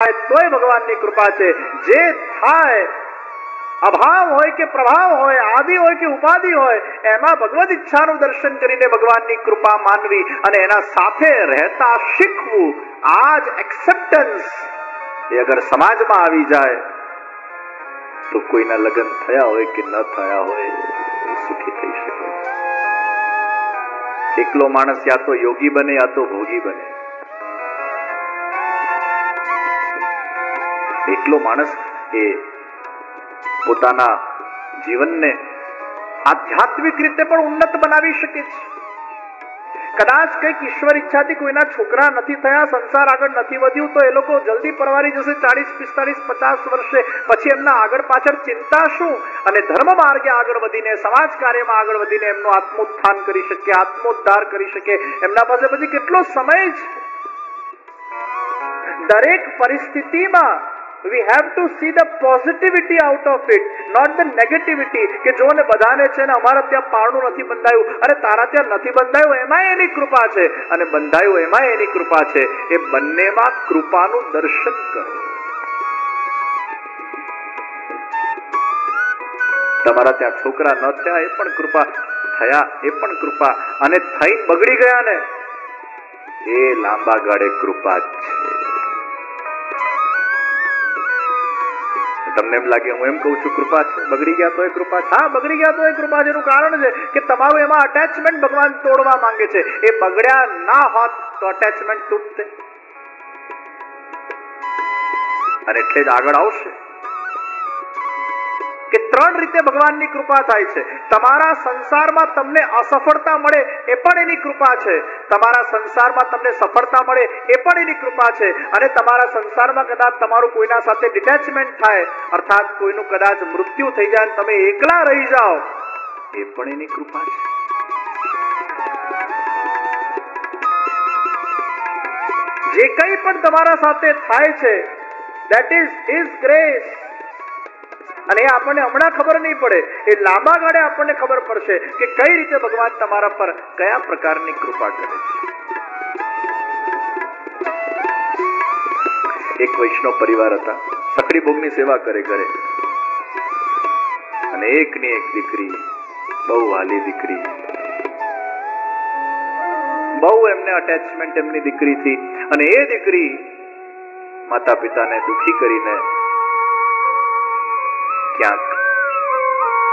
તોય ભગવાનની કૃપા છે. જે થાય અભાવ હોય કે પ્રભાવ હોય, આદિ હોય કે ઉપાધિ હોય, એમાં ભગવદ ઈચ્છાનું દર્શન કરીને ભગવાનની કૃપા માનવી અને એના સાથે રહેતા શીખવું. આ જ એક્સેપ્ટન્સ એ અગર સમાજમાં આવી જાય તો કોઈના લગ્ન થયા હોય કે ન થયા હોય સુખી થઈ શકે. એકલો માણસ યા તો યોગી બને યા તો ભોગી બને. એકલો માણસ એ પોતાના જીવનને આધ્યાત્મિક રીતે પણ ઉન્નત બનાવી શકે છે. કદાચ કંઈક ઈશ્વર ઈચ્છાથી કોઈના છોકરા નથી થયા, સંસાર આગળ નથી વધ્યું, તો એ લોકો જલ્દી પરવારી જશે 40, 45, 50 વર્ષે. પછી એમના આગળ પાછળ ચિંતા શું? અને ધર્મ માર્ગે આગળ વધીને, સમાજ કાર્યમાં આગળ વધીને એમનું આત્મોત્થાન કરી શકે, આત્મોદ્ધાર કરી શકે. એમના પાસે પછી કેટલો સમય છે? દરેક પરિસ્થિતિમાં we have to see the positivity out of it, not the negativity. કે જો ને બધાને છે ને અમારા ત્યાં પારણું નથી બંધાયું, અને તારા ત્યાં નથી બંધાયું, એમાં એની કૃપા છે, અને બંધાયું એમાં એની કૃપા છે. એ બંનેમાં કૃપાનું દર્શન કરો. તમારા ત્યાં છોકરા ન થયા એ પણ કૃપા, થયા એ પણ કૃપા, અને થઈ બગડી ગયા ને એ લાંબા ગાળે કૃપા જ છે. તમને એમ લાગે હું એમ કહું છું કૃપા છે, બગડી ગયા તો એ કૃપા છે. હા, બગડી ગયા તો એ કૃપા છે. એનું કારણ છે કે તમારું એમાં અટેચમેન્ટ ભગવાન તોડવા માંગે છે. એ બગડ્યા ના હોત તો અટેચમેન્ટ તૂટતે, અને એટલે જ આગળ આવશે કે 3 રીતે ભગવાનની કૃપા થાય છે. તમારા સંસારમાં તમને અસફળતા મળે એ પણ એની કૃપા છે. તમારા સંસારમાં તમને સફળતા મળે એ પણ એની કૃપા છે. અને તમારા સંસારમાં કદાચ તમારું કોઈના સાથે ડિટેચમેન્ટ થાય, અર્થાત કોઈનું કદાચ મૃત્યુ થઈ જાય, તમે એકલા રહી જાઓ, એ પણ એની કૃપા છે. જે કંઈ પણ તમારા સાથે થાય છે, that is his grace. અને એ આપણને હમણાં ખબર નહીં પડે, એ લાંબા ગાળે આપણને ખબર પડશે કે કઈ રીતે ભગવાન તમારા પર કયા પ્રકારની કૃપા કરે છે. એક વૈષ્ણવ પરિવાર હતા, સકડી ભોગની સેવા કરે ઘરે, અને એકની એક દીકરી, બહુ વાલી દીકરી, બહુ એમને અટેચમેન્ટ એમની દીકરીથી, અને એ દીકરી માતા પિતાને દુખી કરીને ક્યાંક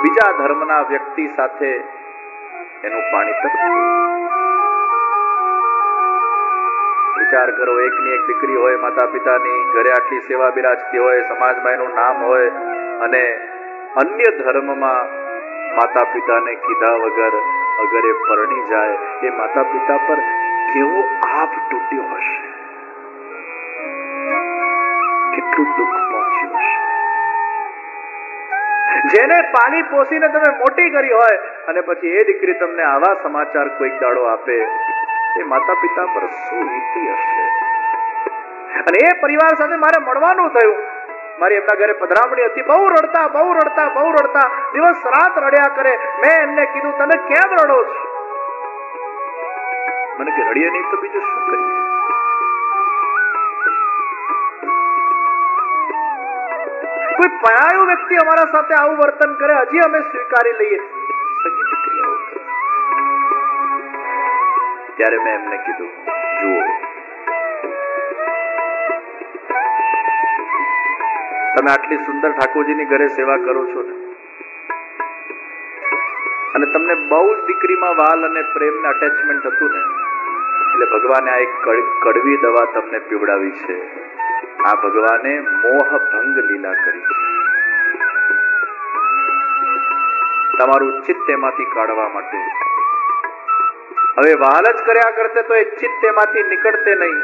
બીજા ધર્મના વ્યક્તિ સાથે એનું પાણીતર થયું. વિચાર કરો, એકની એક દીકરી હોય માતા પિતાની, ઘરે આટલી સેવા બિરાજતી હોય, સમાજમાં એનું નામ હોય, અને અન્ય ધર્મમાં માતા પિતાને કીધા વગર અગર એ પરણી જાય, એ માતા પિતા પર કેવો આભ તૂટ્યો હશે, કેટલું દુઃખ પહોંચ્યું હશે. જેને પાલી પોસીને તમે મોટી કરી હોય, અને પછી એ દીકરી તમને આવા સમાચાર કોઈક દાડો આપે, એ માતા પિતા પર શું વીતી હશે. અને એ પરિવાર સાથે મારે મળવાનું થયું. મારી એમના ઘરે પધરામણી હતી. બહુ રડતા, દિવસ રાત રડ્યા કરે. મેં એમને કીધું, તમે કેમ રડો છો? મને કે રડીએ નહીં તો બીજું શું કરીએ. કોઈ પરાયું વ્યક્તિ અમારા સાથે આવું વર્તન કરે, હજી અમે સ્વીકારી લઈએ. સગી દીકરી આવું કરે. ત્યારે મેં એમને કીધું, જુઓ, તમે આટલી સુંદર ઠાકોરજીની ઘરે સેવા કરો છો ને, અને તમને બહુ જ દીકરીમાં વાલ અને પ્રેમ ને અટેચમેન્ટ હતું ને, એટલે ભગવાને આ એક કડવી દવા તમને પીવડાવી છે. આ ભગવાને મોહ ભંગ લીલા કરી છે, તમારું ચિત્ત એમાંથી કાઢવા માટે. હવે વાલ જ કર્યા કરતે તો એ ચિત્ત એમાંથી નીકળતે નહીં,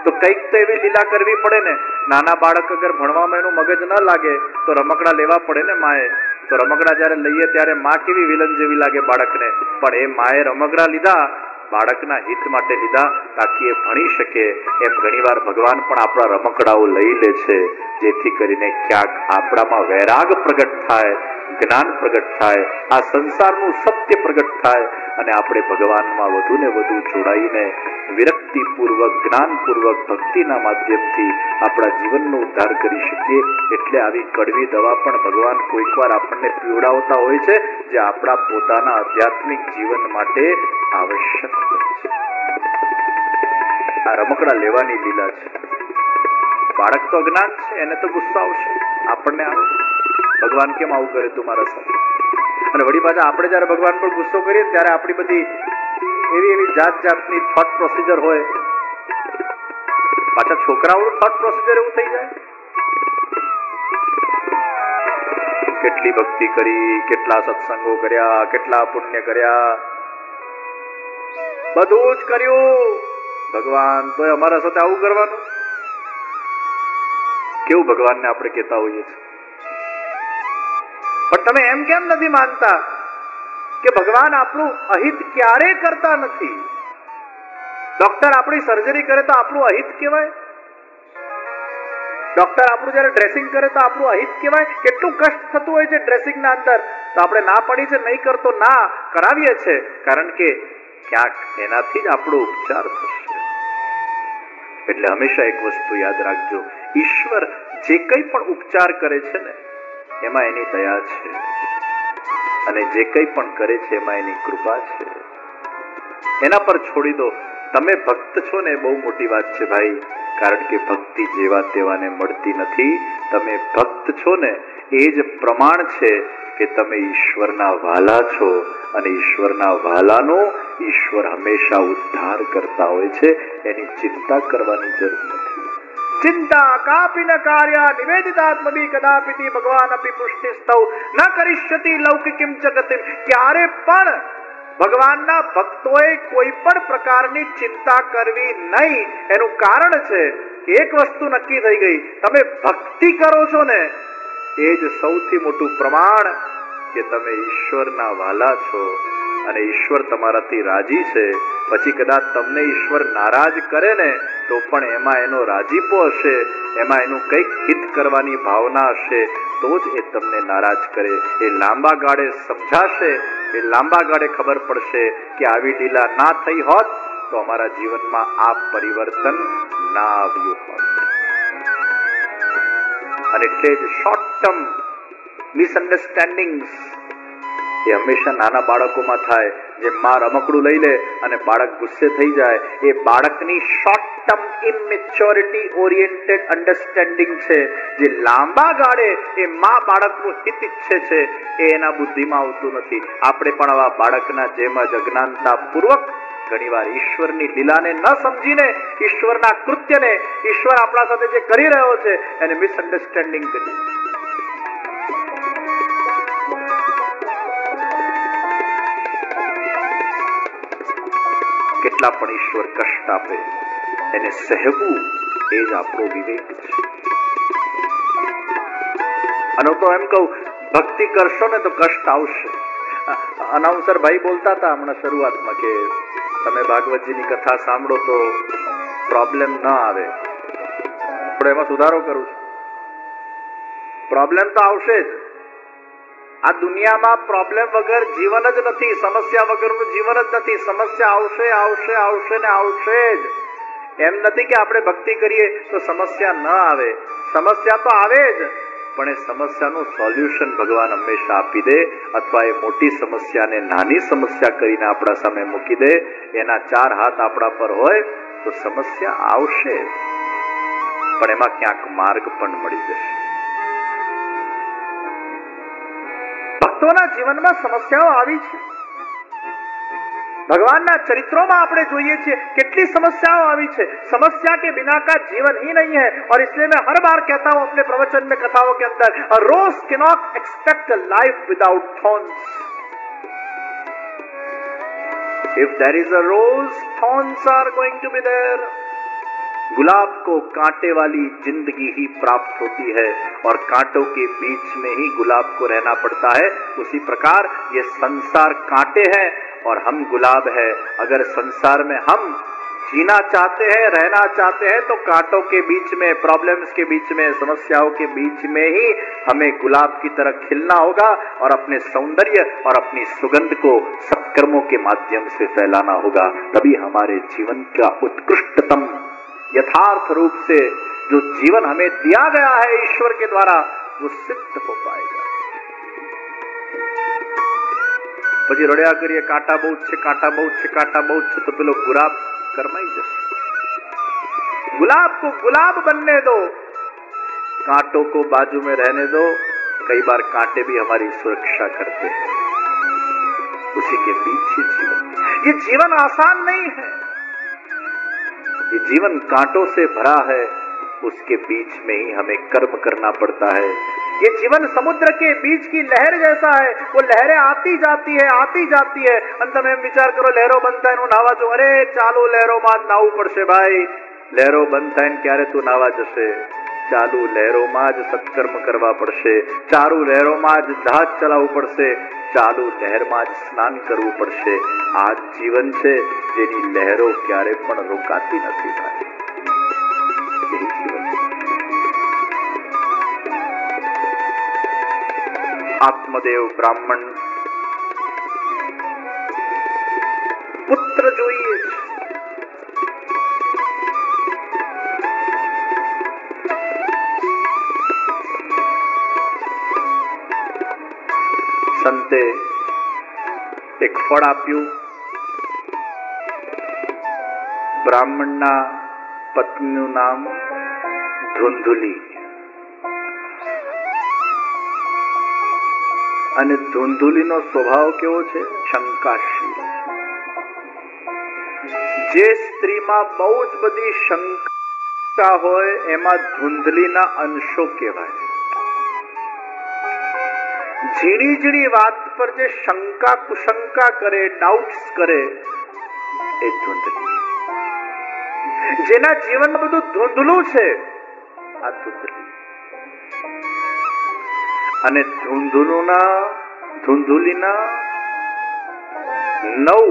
તો કંઈક તો એવી લીલા કરવી પડે ને. નાના બાળક અગર ભણવામાં એનું મગજ ન લાગે તો રમકડા લેવા પડે ને માએ. તો રમકડા જયારે લઈએ ત્યારે માં કેવી વિલન જેવી લાગે બાળકને, પણ એ માએ રમકડા લીધા બાળકના હિત માટે લીધા, તાકી એ ભણી શકે. એમ ઘણીવાર ભગવાન પણ આપણા રમકડાઓ લઈ લે છે, જેથી કરીને ક્યાંક આપણામાં વૈરાગ પ્રગટ થાય, જ્ઞાન પ્રગટ થાય, આ સંસારનું સત્ય પ્રગટ થાય, અને આપણે ભગવાનમાં વધુ ને વધુ જોડાઈને વિરક્ત શાંતિપૂર્વક જ્ઞાનપૂર્વક ભક્તિના માધ્યમથી આપણા જીવનનો ઉદ્ધાર કરી શકીએ. એટલે આવી કડવી દવા પણ ભગવાન કોઈકવાર આપણને પીવડાવતા હોય છે, જે આપણા પોતાના આધ્યાત્મિક જીવન માટે આવશ્યક હોય છે. આ રમકડા લેવાની લીલા છે. બાળક તો અજ્ઞાન છે, એને તો ગુસ્સો આવશે, આપણને આવે ભગવાન કેમ આવું કરે તું મારા સાથે. અને વળી પાછા આપણે જયારે ભગવાન પર ગુસ્સો કરીએ ત્યારે આપણી બધી એવી જાત જાતની થોટ પ્રોસિજર હોય. પાછા છોકરાઓનું થોટ પ્રોસિજર એવું થઈ જાય. કેટલી ભક્તિ કરી, કેટલા સત્સંગો કર્યા, કેટલા પુણ્ય કર્યા, બધું જ કર્યું, ભગવાન તો અમારા સાથે આવું કરવાનું. કેવું ભગવાનને આપણે કહેતા હોઈએ છીએ. પણ તમે એમ કેમ નથી માનતા કે ભગવાન આપણું અહિત ક્યારે કરતા નથી? ડોક્ટર આપણી સર્જરી કરે તો આપણું અહિત કહેવાય? ડોક્ટર આપણું જયારે ડ્રેસિંગ કરે તો આપણું અહિત કહેવાય? કેટલું કષ્ટ થતું હોય છે ડ્રેસિંગ ના અંદર, તો આપણે ના પડી છે, નહીં કરતો ના કરાવીએ છે, કારણ કે ક્યાંક એનાથી જ આપણો ઉપચાર થશે. એટલે હંમેશા એક વસ્તુ યાદ રાખજો, ઈશ્વર જે કંઈ પણ ઉપચાર કરે છે ને એમાં એની દયા છે, અને જે કંઈ પણ કરે છે એમાં એની કૃપા છે. એના પર છોડી દો. તમે ભક્ત છો ને એ બહુ મોટી વાત છે ભાઈ, કારણ કે ભક્તિ જેવા તેવાને મળતી નથી. તમે ભક્ત છો ને એ જ પ્રમાણ છે કે તમે ઈશ્વરના વાલા છો, અને ઈશ્વરના વાલાનો ઈશ્વર હંમેશા ઉદ્ધાર કરતા હોય છે. એની ચિંતા કરવાની જરૂર નથી. ચિંતા કાપી ન કાર્ય નિવેદિતાત્મદી કદાપિતિ ભગવાન અપી પુષ્ટિસ્તૌ ન કરિષ્યતિ લૌકિકિમ જગતિમ. ક્યારે પણ ભગવાનના ભક્તોએ કોઈ પણ પ્રકારની ચિંતા કરવી નહીં. એનું કારણ છે કે એક વસ્તુ નક્કી થઈ ગઈ, તમે ભક્તિ કરો છો ને એ જ સૌથી મોટું પ્રમાણ કે તમે ઈશ્વરના વાલા છો, અને ઈશ્વર તમારાથી રાજી છે. પછી કદાચ તમને ઈશ્વર નારાજ કરે ને તો પણ એમાં એનો રાજીપો હશે, એમાં એનું કંઈક હિત કરવાની ભાવના હશે, તો જ એ તમને નારાજ કરે. એ લાંબા ગાળે સમજાશે, એ લાંબા ગાળે ખબર પડશે કે આવી લીલા ના થઈ હોત તો અમારા જીવનમાં આ પરિવર્તન ના આવ્યું હોત. અને એટલે જ શોર્ટ ટર્મ મિસઅન્ડરસ્ટેન્ડિંગ્સ એ હંમેશા નાના બાળકોમાં થાય. જેમ માં રમકડું લઈ લે અને બાળક ગુસ્સે થઈ જાય, એ બાળકની શોર્ટ ટર્મ ઇમેચ્યોરિટી ઓરિએન્ટેડ અન્ડરસ્ટેન્ડિંગ છે. જે લાંબા ગાળે એ માં બાળકનું હિત ઈચ્છે છે એ એના બુદ્ધિમાં આવતું નથી. આપણે પણ આવા બાળકના જેમ જ અજ્ઞાનતા પૂર્વક ઘણીવાર ઈશ્વરની લીલાને ન સમજીને, ઈશ્વરના કૃત્યને, ઈશ્વર આપણા સાથે જે કરી રહ્યો છે એને મિસઅન્ડરસ્ટેન્ડિંગ કરી. કેટલા પણ ઈશ્વર કષ્ટ આપે એને સહેવું એ જ આપણો વિવેક છે. અને તો એમ કહું, ભક્તિ કરશો ને તો કષ્ટ આવશે. અનાઉન્સર ભાઈ બોલતા હતા હમણાં શરૂઆતમાં કે તમે ભાગવતજીની કથા સાંભળો તો પ્રોબ્લેમ ન આવે. પણ એમાં સુધારો કરું છું. પ્રોબ્લેમ તો આવશે જ. આ દુનિયામાં પ્રોબ્લેમ વગર જીવન જ નથી, સમસ્યા વગરનું જીવન જ નથી. સમસ્યા આવશે આવશે આવશે ને આવશે જ. એમ નથી કે આપણે ભક્તિ કરીએ તો સમસ્યા ન આવે, સમસ્યા તો આવે જ, પણ એ સમસ્યાનું સોલ્યુશન ભગવાન હંમેશા આપી દે, અથવા એ મોટી સમસ્યાને નાની સમસ્યા કરીને આપણા સામે મૂકી દે. એના 4 હાથ આપણા પર હોય તો સમસ્યા આવશે, પણ એમાં ક્યાંક માર્ગ પણ મળી જશે. ભક્તોના જીવનમાં સમસ્યાઓ આવી છે. ભગવાનના ચરિત્રોમાં આપણે જોઈએ છીએ કેટલી समस्याओं આવી છે. समस्या के बिना का जीवन ही नहीं है, और इसलिए मैं हर बार कहता हूं अपने प्रवचन में, कथाओं के अंदर, a rose cannot expect a life without thorns. If there is a rose, thorns are going to be there. गुलाब को कांटे वाली जिंदगी ही प्राप्त होती है, और कांटों के बीच में ही गुलाब को रहना पड़ता है. उसी प्रकार ये संसार कांटे हैं और हम गुलाब है. अगर संसार में हम जीना चाहते हैं, रहना चाहते हैं, तो कांटों के बीच में, प्रॉब्लम्स के बीच में, समस्याओं के बीच में ही हमें गुलाब की तरह खिलना होगा और अपने सौंदर्य और अपनी सुगंध को सत्कर्मों के माध्यम से फैलाना होगा। तभी हमारे जीवन का उत्कृष्टतम यथार्थ रूप से जो जीवन हमें दिया गया है ईश्वर के द्वारा, वो सिद्ध हो पाएगा। પછી રડ્યા કરીએ, કાંટા બહુ છે, કાંટા બહુ છે, કાંટા બહુ છે, તો પેલો ગુલાબ કરમાઈ જશે। गुलाब को गुलाब बनने दो, कांटों को बाजू में रहने दो। कई बार कांटे भी हमारी सुरक्षा करते हैं, उसी के बीच ये जीवन आसान नहीं है। ये जीवन कांटों से भरा है, उसके बीच में ही हमें कर्म करना पड़ता है। ये जीवन समुद्र के बीच की लहर जैसा है, वो लहरें आती जाती है, आती जाती है। अंत में विचार करो, लहरों बनता है नावा जो, अरे चालू लहरों में नावू पड़शे भाई, लहरों बनता है क्यारे तू नावा जशे। चालू लहरों में ज सत्कर्म करवा पड़शे, चालू लहरों में ज जहाज चलावવું પડશે, चालू लहर में ज स्नान करવું પડશે। आज जीवन છે જેની લહેરો ક્યારે પણ રોકાતી નથી ભાઈ, यही जीवन है। आत्मदेव ब्राह्मण पुत्र જોઈએ છે, સંતે એક ફળ આપ્યું। બ્રાહ્મણના પત્નીનું નામ ધુંધુલી, અને ધુંધુલીનો સ્વભાવ કેવો છે? શંકાશીલ। જે સ્ત્રીમાં બહુ જ બધી શંકા હોય એમાં ધુંધલીના અંશો કહેવાય। झीणी झीणी बात पर जे शंका कुशंका करे, डाउट्स करे, ए धुंधली। जेना जीवन में બધું ધુંધલું છે, આ ધુંધલી। અને ધુંધુલીના 9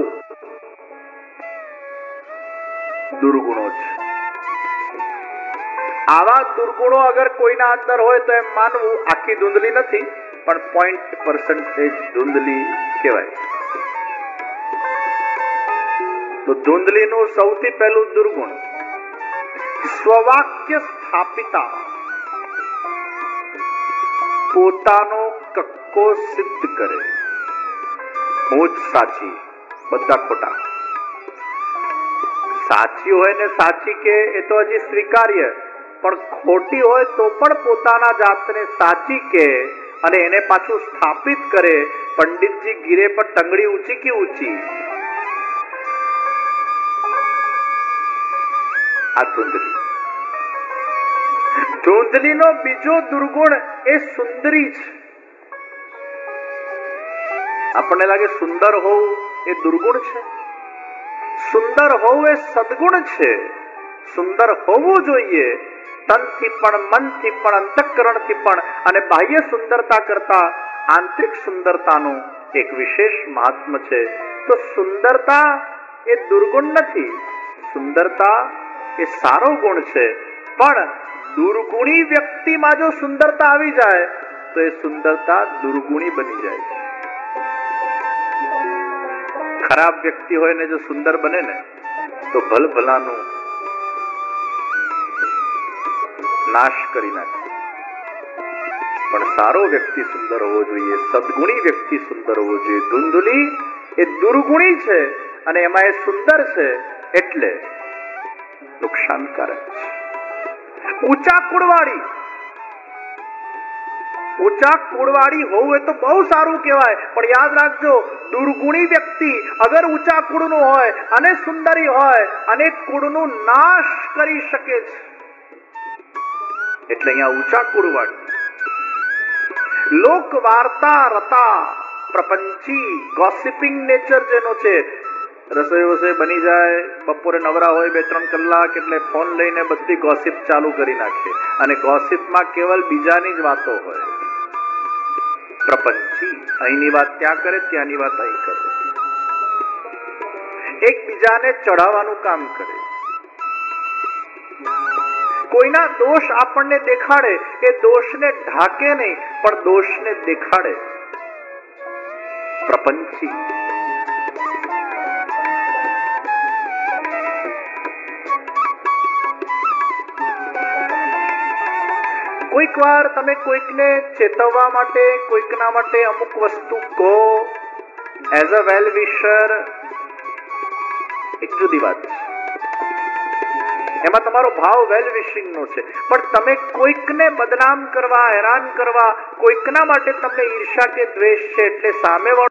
દુર્ગુણો છે। આવા દુર્ગુણો અગર કોઈના અંદર હોય તો એમ માનવું આખી ધુંધલી નથી, પણ 0.% ધુંધલી કહેવાય। તો ધુંધલીનું સૌથી પહેલું દુર્ગુણ સ્વવાક્ય સ્થાપિતા, પોતાનો કક્કો સિદ્ધ કરે। હું જ સાચી, બધા ખોટા। સાચી હોય ને સાચી કે એ તો હજી સ્વીકાર્ય, પણ ખોટી હોય તો પણ પોતાના જાતને સાચી કે અને એને પાછું સ્થાપિત કરે। પંડિતજી ગીરે પર ટંગડી ઊંચી કે ઊંચી, આ ધુંધલી। ધુંધલીનો બીજો દુર્ગુણ એ સુંદરી છે। આપણને લાગે સુંદર હોવું એ દુર્ગુણ છે, સુંદર હોવું એ સદગુણ છે। સુંદર હોવું જોઈએ, તનથી પણ, મનથી પણ, અંતઃકરણથી પણ। અને બાહ્ય સુંદરતા કરતા આંતરિક સુંદરતાનું એક વિશેષ મહાત્મ્ય છે। તો સુંદરતા એ દુર્ગુણ નથી, સુંદરતા એ સારો ગુણ છે। પણ દુર્ગુણી વ્યક્તિમાં જો સુંદરતા આવી જાય તો એ સુંદરતા દુર્ગુણી બની જાય છે। ખરાબ વ્યક્તિ હોય ને જો સુંદર બને ને તો ભલભલાનું નાશ કરી નાખે। પણ સારો વ્યક્તિ સુંદર હોવો જોઈએ, સદગુણી વ્યક્તિ સુંદર હોવો જોઈએ। ધુંધલી એ દુર્ગુણી છે અને એમાં એ સુંદર છે એટલે નુકસાનકારક છે। ઊંચા કુળવાળી, ઊંચા કુળવાળી હોવું એ તો બહુ સારું કહેવાય, પણ યાદ રાખજો દુર્ગુણી વ્યક્તિ અગર ઊંચા કુળનું હોય અને સુંદરી હોય અને કુળનું નાશ કરી શકે છે। એટલે અહીંયા ઊંચા કુળવાળી, લોક વાર્તા રતા પ્રપંચી, ગોસિપિંગ નેચર જેનો છે। રસોઈ વસોઈ બની જાય, બપોરે નવરા હોય 2-3 કલાક એટલે ફોન લઈને બધી ગોસિપ ચાલુ કરી નાખે અને ગોસિપમાં કેવલ બીજાની જ વાતો હોય। પ્રપંચી, અહીંની વાત ત્યાં કરે, ત્યાંની વાત અહીં કરે, એકબીજાને ચઢાવવાનું કામ કરે। કોઈના દોષ આપણને દેખાડે એ દોષને ઢાકે નહીં પણ દોષને દેખાડે. પ્રપંચી. કોઈક વાર તમે કોઈકને ચેતવવા માટે કોઈકના માટે અમુક વસ્તુ કહો એઝ અ વેલ વિશર, એક જુદી વાત છે. એમાં તમારો ભાવ વેલ વિશિંગ નો છે. પણ તમે કોઈકને બદનામ કરવા, હેરાન કરવા, કોઈકના માટે તમને ઈર્ષા કે દ્વેષ છે એટલે સામેવાળો